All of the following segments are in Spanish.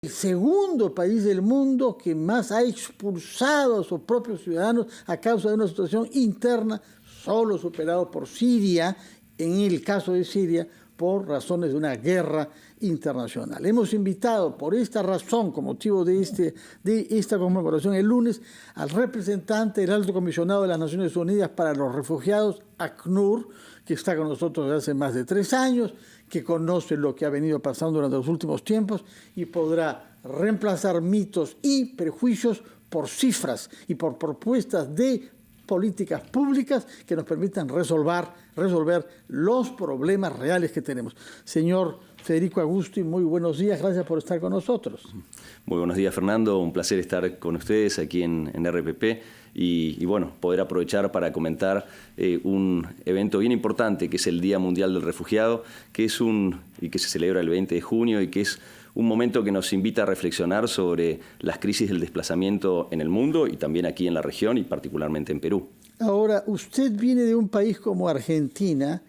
El segundo país del mundo que más ha expulsado a sus propios ciudadanos a causa de una situación interna, solo superado por Siria, en el caso de Siria, por razones de una guerra internacional. Hemos invitado por esta razón, con motivo de esta conmemoración el lunes, al representante del Alto Comisionado de las Naciones Unidas para los Refugiados, ACNUR, que está con nosotros desde hace más de 3 años, que conoce lo que ha venido pasando durante los últimos tiempos y podrá reemplazar mitos y prejuicios por cifras y por propuestas de políticas públicas que nos permitan resolver los problemas reales que tenemos. Señor Federico Agusti, muy buenos días, gracias por estar con nosotros. Muy buenos días, Fernando, un placer estar con ustedes aquí en RPP y bueno, poder aprovechar para comentar un evento bien importante que es el Día Mundial del Refugiado, que se celebra el 20 de junio y que es un momento que nos invita a reflexionar sobre las crisis del desplazamiento en el mundo y también aquí en la región y particularmente en Perú. Ahora, usted viene de un país como Argentina,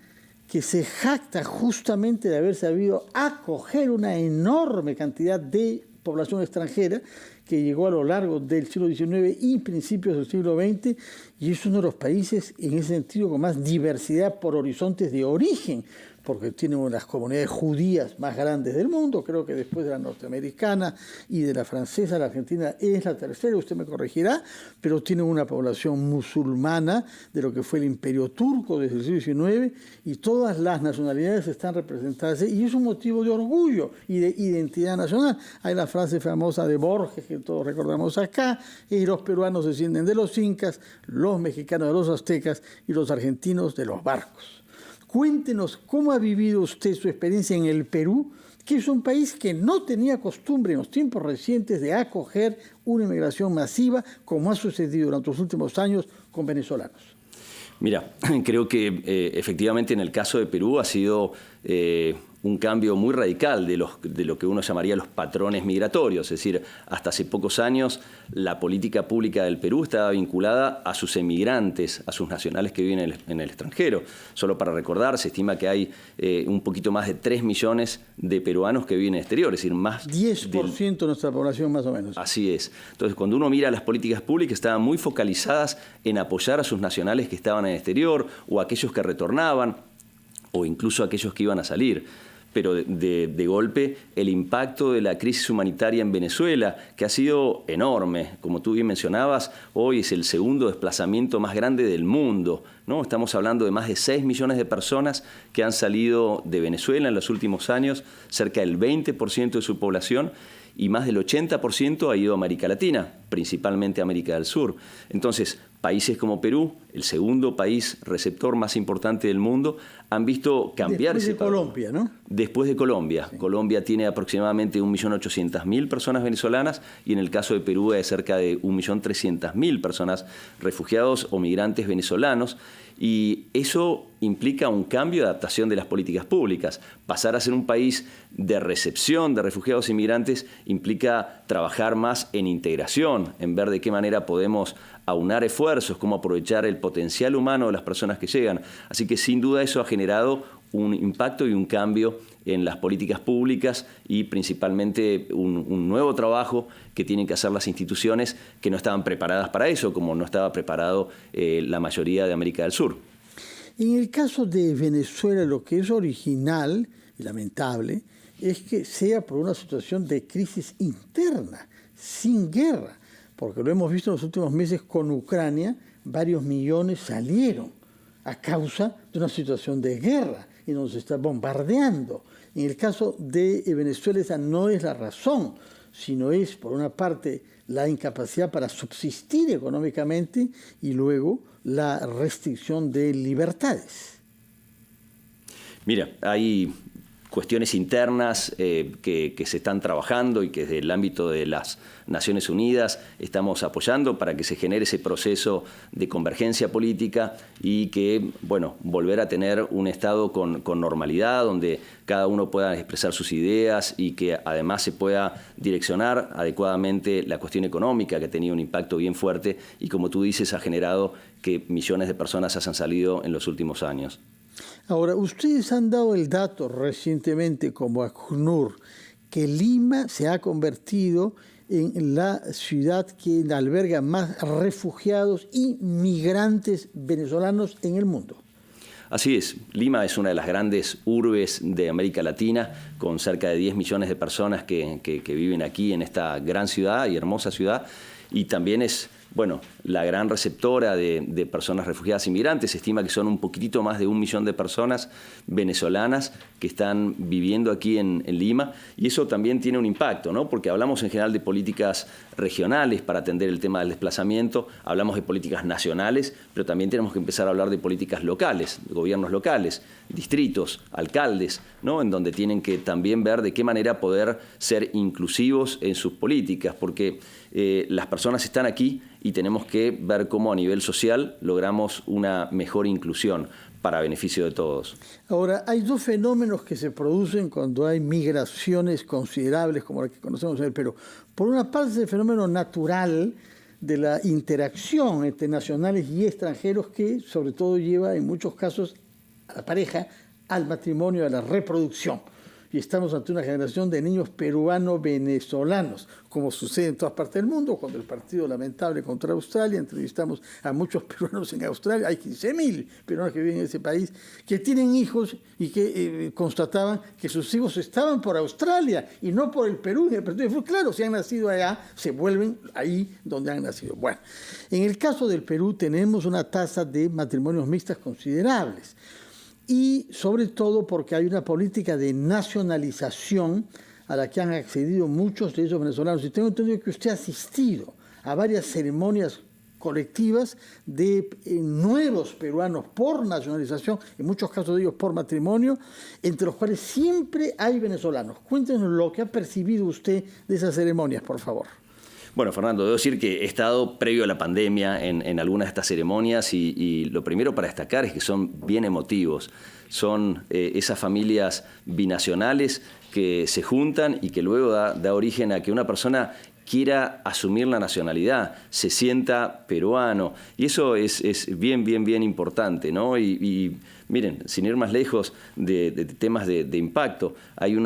que se jacta justamente de haber sabido acoger una enorme cantidad de población extranjera que llegó a lo largo del siglo XIX y principios del siglo XX, y es uno de los países en ese sentido con más diversidad por horizontes de origen, porque tiene una de las comunidades judías más grandes del mundo. Creo que después de la norteamericana y de la francesa, la Argentina es la tercera, usted me corregirá, pero tiene una población musulmana de lo que fue el Imperio Turco desde el siglo XIX, y todas las nacionalidades están representadas, y es un motivo de orgullo y de identidad nacional. Hay la frase famosa de Borges, que todos recordamos acá, y los peruanos descienden de los incas, los mexicanos de los aztecas y los argentinos de los barcos. Cuéntenos cómo ha vivido usted su experiencia en el Perú, que es un país que no tenía costumbre en los tiempos recientes de acoger una inmigración masiva, como ha sucedido durante los últimos años con venezolanos. Mira, creo que efectivamente en el caso de Perú ha sido un cambio muy radical de lo que uno llamaría los patrones migratorios. Es decir, hasta hace pocos años la política pública del Perú estaba vinculada a sus emigrantes, a sus nacionales que viven en el extranjero. Solo para recordar, se estima que hay un poquito más de 3 millones de peruanos que viven en el exterior, es decir, más 10% de nuestra población más o menos. Así es. Entonces, cuando uno mira las políticas públicas, estaban muy focalizadas en apoyar a sus nacionales que estaban en el exterior o a aquellos que retornaban o incluso a aquellos que iban a salir. Pero de golpe el impacto de la crisis humanitaria en Venezuela, que ha sido enorme, como tú bien mencionabas, hoy es el segundo desplazamiento más grande del mundo, ¿no? Estamos hablando de más de 6 millones de personas que han salido de Venezuela en los últimos años, cerca del 20% de su población, y más del 80% ha ido a América Latina, principalmente a América del Sur. Entonces, países como Perú, el segundo país receptor más importante del mundo, han visto cambiar ese patrón. Después de Colombia, ¿no? Después de Colombia. Sí. Colombia tiene aproximadamente 1.800.000 personas venezolanas y en el caso de Perú hay cerca de 1.300.000 personas refugiados o migrantes venezolanos. Y eso implica un cambio de adaptación de las políticas públicas. Pasar a ser un país de recepción de refugiados y migrantes implica trabajar más en integración, en ver de qué manera podemos aunar esfuerzos, cómo aprovechar el potencial humano de las personas que llegan. Así que sin duda eso ha generado un impacto y un cambio en las políticas públicas y principalmente un nuevo trabajo que tienen que hacer las instituciones que no estaban preparadas para eso, como no estaba preparado la mayoría de América del Sur. En el caso de Venezuela, lo que es original y lamentable es que sea por una situación de crisis interna, sin guerra, porque lo hemos visto en los últimos meses con Ucrania, varios millones salieron a causa de una situación de guerra y nos está bombardeando. En el caso de Venezuela esa no es la razón, sino es, por una parte, la incapacidad para subsistir económicamente y luego la restricción de libertades. Mira, hay cuestiones internas que se están trabajando y que desde el ámbito de las Naciones Unidas estamos apoyando para que se genere ese proceso de convergencia política y que, bueno, volver a tener un Estado con normalidad, donde cada uno pueda expresar sus ideas y que además se pueda direccionar adecuadamente la cuestión económica, que ha tenido un impacto bien fuerte y, como tú dices, ha generado que millones de personas hayan salido en los últimos años. Ahora, ustedes han dado el dato recientemente como ACNUR que Lima se ha convertido en la ciudad que alberga más refugiados y migrantes venezolanos en el mundo. Así es, Lima es una de las grandes urbes de América Latina, con cerca de 10 millones de personas que viven aquí en esta gran ciudad y hermosa ciudad, y también es, bueno, la gran receptora de personas refugiadas inmigrantes. Se estima que son un poquitito más de 1 millón de personas venezolanas que están viviendo aquí en Lima, y eso también tiene un impacto, ¿no? Porque hablamos en general de políticas regionales para atender el tema del desplazamiento, hablamos de políticas nacionales, pero también tenemos que empezar a hablar de políticas locales, de gobiernos locales, distritos, alcaldes, ¿no? En donde tienen que también ver de qué manera poder ser inclusivos en sus políticas, porque las personas están aquí y tenemos que ver cómo a nivel social logramos una mejor inclusión para beneficio de todos. Ahora, hay dos fenómenos que se producen cuando hay migraciones considerables como la que conocemos en el Perú. Por una parte, es el fenómeno natural de la interacción entre nacionales y extranjeros que sobre todo lleva en muchos casos a la pareja al matrimonio, a la reproducción. Y estamos ante una generación de niños peruano-venezolanos, como sucede en todas partes del mundo. Cuando el partido lamentable contra Australia, entrevistamos a muchos peruanos en Australia, hay 15.000 peruanos que viven en ese país, que tienen hijos y que constataban que sus hijos estaban por Australia y no por el Perú. Y el partido dijo, claro, si han nacido allá, se vuelven ahí donde han nacido. Bueno, en el caso del Perú tenemos una tasa de matrimonios mixtos considerables. Y sobre todo porque hay una política de nacionalización a la que han accedido muchos de ellos venezolanos. Y tengo entendido que usted ha asistido a varias ceremonias colectivas de nuevos peruanos por nacionalización, en muchos casos de ellos por matrimonio, entre los cuales siempre hay venezolanos. Cuéntenos lo que ha percibido usted de esas ceremonias, por favor. Bueno, Fernando, debo decir que he estado previo a la pandemia en algunas de estas ceremonias y lo primero para destacar es que son bien emotivos. Son esas familias binacionales que se juntan y que luego da origen a que una persona quiera asumir la nacionalidad, se sienta peruano. Y eso es bien importante, ¿no? Y miren, sin ir más lejos de temas de impacto, hay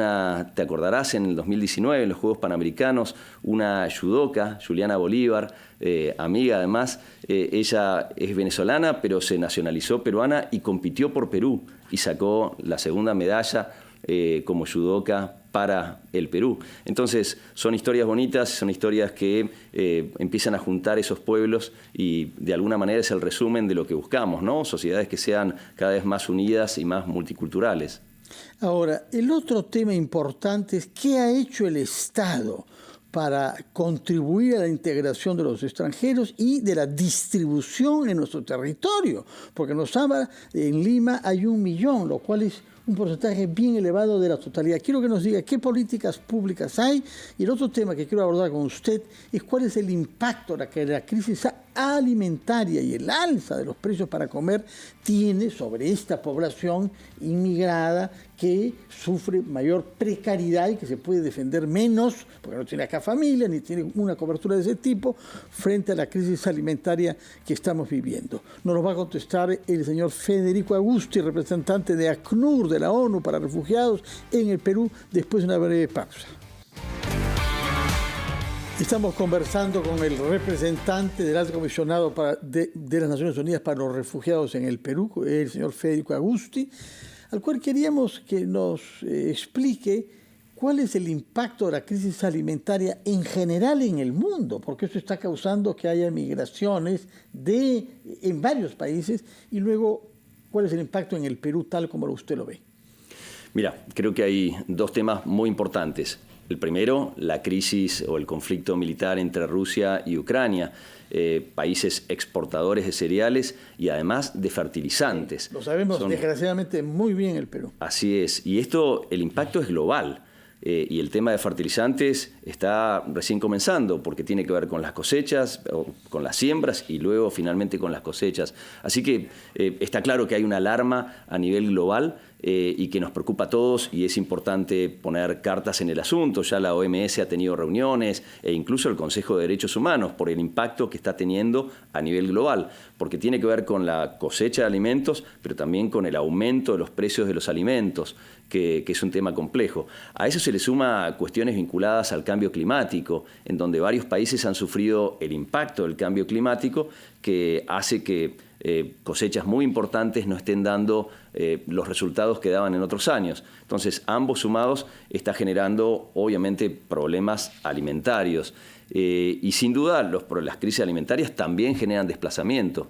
te acordarás, en el 2019, en los Juegos Panamericanos, una judoka, Juliana Bolívar, amiga además, ella es venezolana, pero se nacionalizó peruana y compitió por Perú y sacó la segunda medalla como judoka para el Perú. Entonces, son historias bonitas, son historias que empiezan a juntar esos pueblos y de alguna manera es el resumen de lo que buscamos, ¿no? Sociedades que sean cada vez más unidas y más multiculturales. Ahora, el otro tema importante es qué ha hecho el Estado para contribuir a la integración de los extranjeros y de la distribución en nuestro territorio, porque nos habla, en Lima hay 1 millón, lo cual es un porcentaje bien elevado de la totalidad. Quiero que nos diga qué políticas públicas hay, y el otro tema que quiero abordar con usted es cuál es el impacto que la crisis alimentaria y el alza de los precios para comer tiene sobre esta población inmigrada que sufre mayor precariedad y que se puede defender menos, porque no tiene acá familia ni tiene una cobertura de ese tipo, frente a la crisis alimentaria que estamos viviendo. Nos lo va a contestar el señor Federico Agusti, representante de ACNUR, de la ONU para refugiados en el Perú, después de una breve pausa. Estamos conversando con el representante del Alto Comisionado de las Naciones Unidas para los Refugiados en el Perú, el señor Federico Agusti, al cual queríamos que nos explique cuál es el impacto de la crisis alimentaria en general en el mundo, porque eso está causando que haya migraciones en varios países, y luego cuál es el impacto en el Perú tal como usted lo ve. Mira, creo que hay 2 temas muy importantes. El primero, la crisis o el conflicto militar entre Rusia y Ucrania, países exportadores de cereales y además de fertilizantes. Lo sabemos desgraciadamente muy bien el Perú. Así es, y el impacto es global. Y el tema de fertilizantes está recién comenzando porque tiene que ver con las cosechas, con las siembras y luego finalmente con las cosechas. Así que está claro que hay una alarma a nivel global y que nos preocupa a todos, y es importante poner cartas en el asunto. Ya la OMS ha tenido reuniones e incluso el Consejo de Derechos Humanos por el impacto que está teniendo a nivel global, porque tiene que ver con la cosecha de alimentos, pero también con el aumento de los precios de los alimentos, que es un tema complejo. A eso se le suma cuestiones vinculadas al cambio climático, en donde varios países han sufrido el impacto del cambio climático, que hace que cosechas muy importantes no estén dando los resultados que daban en otros años. Entonces, ambos sumados está generando, obviamente, problemas alimentarios. Y sin duda, las crisis alimentarias también generan desplazamiento.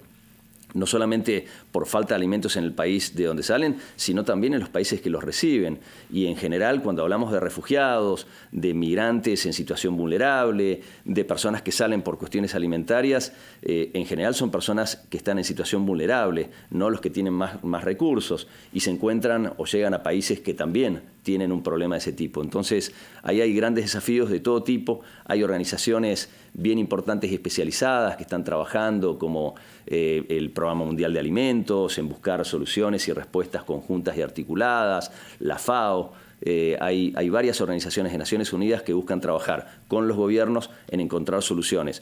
No solamente por falta de alimentos en el país de donde salen, sino también en los países que los reciben. Y en general, cuando hablamos de refugiados, de migrantes en situación vulnerable, de personas que salen por cuestiones alimentarias, en general son personas que están en situación vulnerable, no los que tienen más recursos, y se encuentran o llegan a países que también tienen un problema de ese tipo. Entonces, ahí hay grandes desafíos de todo tipo. Hay organizaciones bien importantes y especializadas que están trabajando, como el Programa Mundial de Alimentos, en buscar soluciones y respuestas conjuntas y articuladas, la FAO. Hay varias organizaciones de Naciones Unidas que buscan trabajar con los gobiernos en encontrar soluciones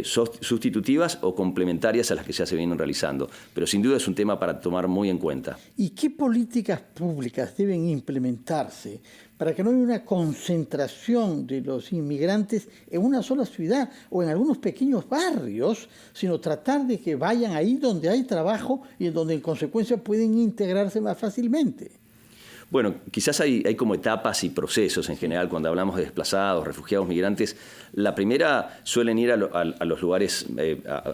sustitutivas o complementarias a las que ya se vienen realizando. Pero sin duda es un tema para tomar muy en cuenta. ¿Y qué políticas públicas deben implementarse para que no haya una concentración de los inmigrantes en una sola ciudad o en algunos pequeños barrios, sino tratar de que vayan ahí donde hay trabajo y en donde en consecuencia pueden integrarse más fácilmente? Bueno, quizás hay como etapas y procesos en general cuando hablamos de desplazados, refugiados, migrantes. La primera suelen ir a los lugares,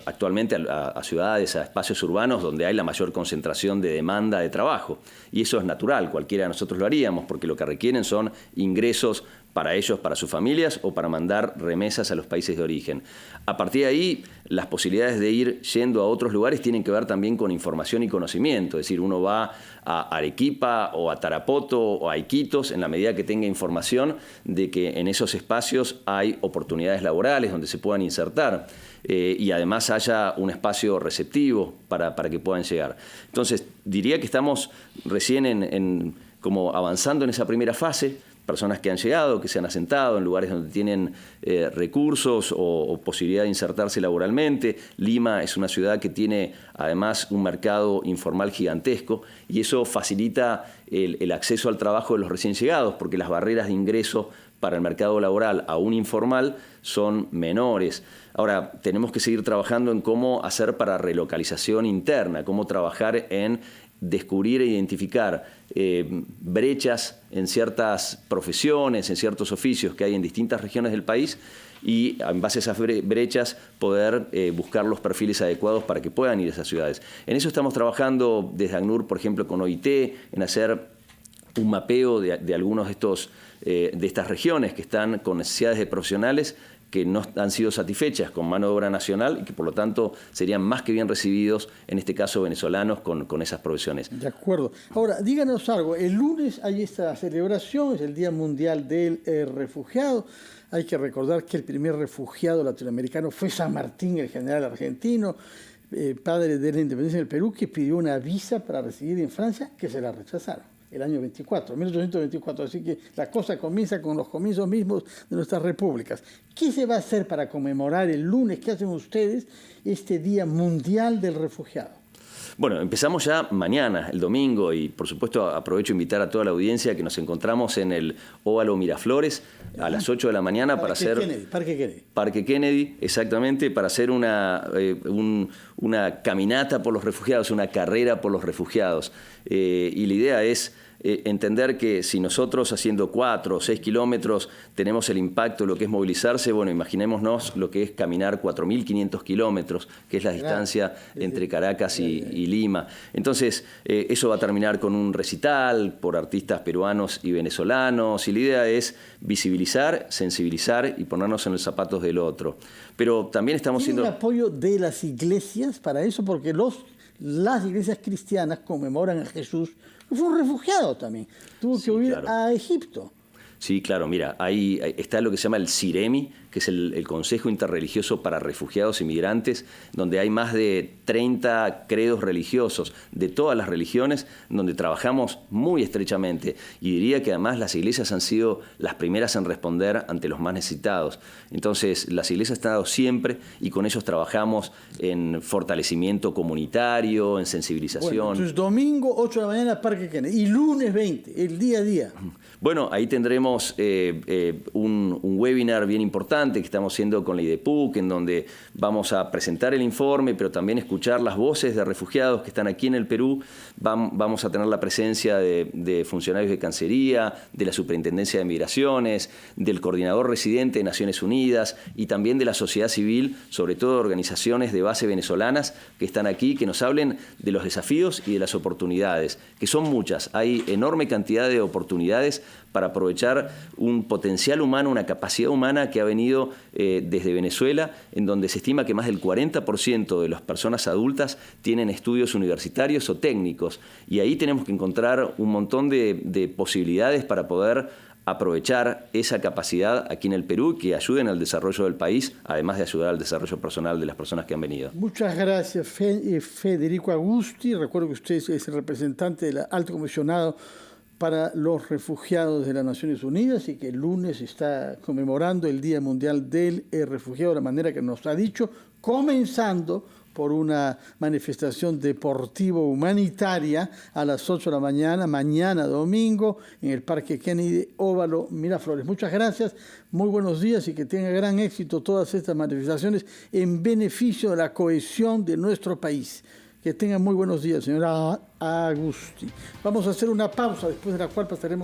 actualmente a ciudades, a espacios urbanos donde hay la mayor concentración de demanda de trabajo. Y eso es natural, cualquiera de nosotros lo haríamos, porque lo que requieren son ingresos para ellos, para sus familias o para mandar remesas a los países de origen. A partir de ahí, las posibilidades de ir yendo a otros lugares tienen que ver también con información y conocimiento. Es decir, uno va a Arequipa o a Tarapoto o a Iquitos en la medida que tenga información de que en esos espacios hay oportunidades laborales donde se puedan insertar y además haya un espacio receptivo para que puedan llegar. Entonces, diría que estamos recién como avanzando en esa primera fase. Personas que han llegado, que se han asentado en lugares donde tienen recursos o posibilidad de insertarse laboralmente. Lima es una ciudad que tiene además un mercado informal gigantesco y eso facilita el acceso al trabajo de los recién llegados, porque las barreras de ingreso para el mercado laboral aún informal son menores. Ahora, tenemos que seguir trabajando en cómo hacer para relocalización interna, cómo trabajar en descubrir e identificar brechas en ciertas profesiones, en ciertos oficios que hay en distintas regiones del país y en base a esas brechas poder buscar los perfiles adecuados para que puedan ir a esas ciudades. En eso estamos trabajando desde ACNUR, por ejemplo, con OIT, en hacer un mapeo de algunos de estas regiones que están con necesidades de profesionales que no han sido satisfechas con mano de obra nacional y que por lo tanto serían más que bien recibidos, en este caso venezolanos, con esas profesiones. De acuerdo. Ahora, díganos algo. El lunes hay esta celebración, es el Día Mundial del Refugiado. Hay que recordar que el primer refugiado latinoamericano fue San Martín, el general argentino, padre de la independencia del Perú, que pidió una visa para residir en Francia, que se la rechazaron. El año 1824. Así que la cosa comienza con los comienzos mismos de nuestras repúblicas. ¿Qué se va a hacer para conmemorar el lunes? ¿Qué hacen ustedes este Día Mundial del Refugiado? Bueno, empezamos ya mañana, el domingo, y por supuesto aprovecho a invitar a toda la audiencia que nos encontramos en el Óvalo Miraflores a las 8 de la mañana para hacer... Parque Kennedy. Parque Kennedy, exactamente, para hacer una caminata por los refugiados, una carrera por los refugiados. Y la idea es entender que si nosotros haciendo 4 o 6 kilómetros tenemos el impacto de lo que es movilizarse, bueno, imaginémonos lo que es caminar 4.500 kilómetros, que es la distancia entre Caracas y Lima. Entonces, eso va a terminar con un recital por artistas peruanos y venezolanos, y la idea es visibilizar, sensibilizar y ponernos en los zapatos del otro. Pero también estamos ¿Tiene siendo... apoyo de las iglesias para eso? Porque las iglesias cristianas conmemoran a Jesús, que fue un refugiado también. Tuvo que huir a Egipto. Sí, claro, mira, ahí está lo que se llama el CIREMI, que es el Consejo Interreligioso para Refugiados y Migrantes, donde hay más de 30 credos religiosos de todas las religiones, donde trabajamos muy estrechamente. Y diría que además las iglesias han sido las primeras en responder ante los más necesitados. Entonces, las iglesias han estado siempre y con ellos trabajamos en fortalecimiento comunitario, en sensibilización. Bueno, entonces, domingo 8 de la mañana, Parque Kennedy, y lunes 20, el día a día. Bueno, ahí tendremos un webinar bien importante que estamos haciendo con la IDEPUC, en donde vamos a presentar el informe, pero también escuchar las voces de refugiados que están aquí en el Perú. Vamos a tener la presencia de funcionarios de Cancillería, de la Superintendencia de Migraciones, del Coordinador Residente de Naciones Unidas y también de la sociedad civil, sobre todo organizaciones de base venezolanas que están aquí, que nos hablen de los desafíos y de las oportunidades, que son muchas. Hay enorme cantidad de oportunidades para aprovechar un potencial humano, una capacidad humana que ha venido desde Venezuela, en donde se estima que más del 40% de las personas adultas tienen estudios universitarios o técnicos. Y ahí tenemos que encontrar un montón de posibilidades para poder aprovechar esa capacidad aquí en el Perú que ayuden al desarrollo del país, además de ayudar al desarrollo personal de las personas que han venido. Muchas gracias, Federico Agusti. Recuerdo que usted es el representante del Alto Comisionado para los Refugiados de las Naciones Unidas y que el lunes está conmemorando el Día Mundial del Refugiado de la manera que nos ha dicho, comenzando por una manifestación deportivo-humanitaria a las 8 de la mañana, mañana domingo, en el Parque Kennedy, Óvalo, Miraflores. Muchas gracias, muy buenos días y que tenga gran éxito todas estas manifestaciones en beneficio de la cohesión de nuestro país. Que tengan muy buenos días, señora Agusti. Vamos a hacer una pausa, después de la cual pasaremos